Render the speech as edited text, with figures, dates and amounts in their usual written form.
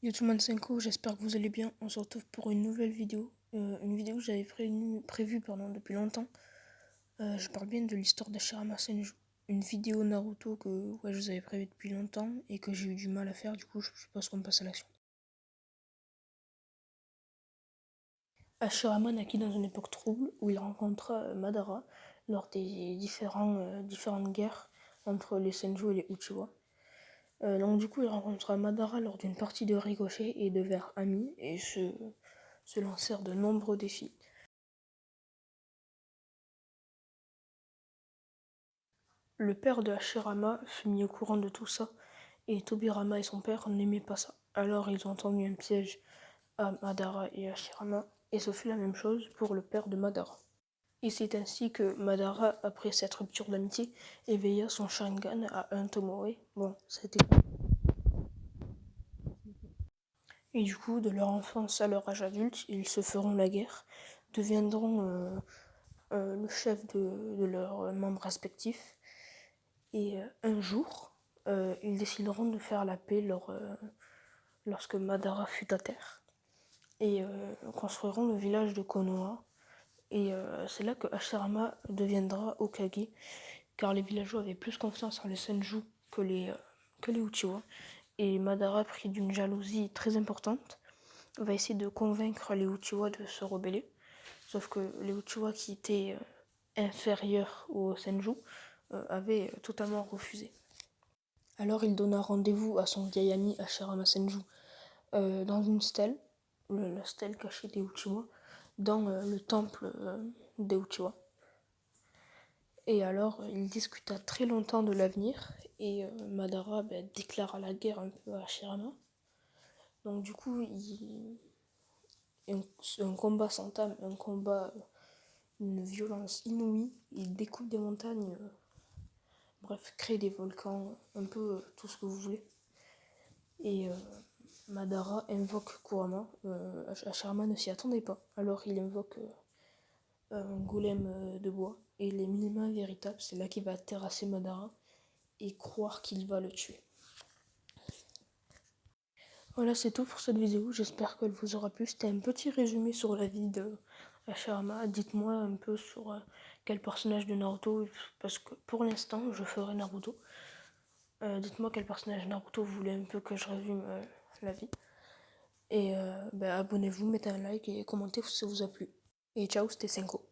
Yo tout le monde Senko, j'espère que vous allez bien. On se retrouve pour une nouvelle vidéo. Une vidéo que j'avais prévue depuis longtemps. Je parle bien de l'histoire d'Hashirama Senju. Une vidéo Naruto que je vous avais prévue depuis longtemps et que j'ai eu du mal à faire. Du coup, je suppose qu'on passe à l'action. Hashirama naquit dans une époque trouble où il rencontra Madara lors des différentes guerres entre les Senju et les Uchiwa. Donc du coup, il rencontra Madara lors d'une partie de Ricochet et devinrent amis et se lancèrent de nombreux défis. Le père de Hashirama fut mis au courant de tout ça, et Tobirama et son père n'aimaient pas ça. Alors ils ont tendu un piège à Madara et Hashirama, et ce fut la même chose pour le père de Madara. Et c'est ainsi que Madara, après cette rupture d'amitié, éveilla son Sharingan à un Tomoe. Bon, c'était... Et du coup, de leur enfance à leur âge adulte, ils se feront la guerre, deviendront le chef de leurs membres respectifs. Et un jour, ils décideront de faire la paix lorsque Madara fut à terre. Et construiront le village de Konoha. Et c'est là que Hashirama deviendra Hokage, car les villageois avaient plus confiance en les Senju que les Uchiwa. Et Madara, pris d'une jalousie très importante, va essayer de convaincre les Uchiwa de se rebeller. Sauf que les Uchiwa qui étaient inférieurs aux Senju avaient totalement refusé. Alors il donna rendez-vous à son vieil ami Hashirama Senju dans une stèle, la stèle cachée des Uchiwa, dans le temple des Uchiwa. Et alors il discuta très longtemps de l'avenir et Madara déclara la guerre un peu à Hashirama. Donc du coup un combat s'entame, un combat d'une violence inouïe. Il découpe des montagnes, bref, crée des volcans, un peu tout ce que vous voulez. Et Madara invoque Kurama. Hashirama ne s'y attendait pas. Alors il invoque un golem de bois. Et les 1000 mains véritables, c'est là qu'il va terrasser Madara et croire qu'il va le tuer. Voilà, c'est tout pour cette vidéo. J'espère qu'elle vous aura plu. C'était un petit résumé sur la vie de Hashirama. Dites-moi un peu sur quel personnage de Naruto, parce que pour l'instant, je ferai Naruto. Dites-moi quel personnage de Naruto vous voulez un peu que je résume la vie. Et abonnez-vous, mettez un like et commentez si ça vous a plu. Et ciao, c'était Senko.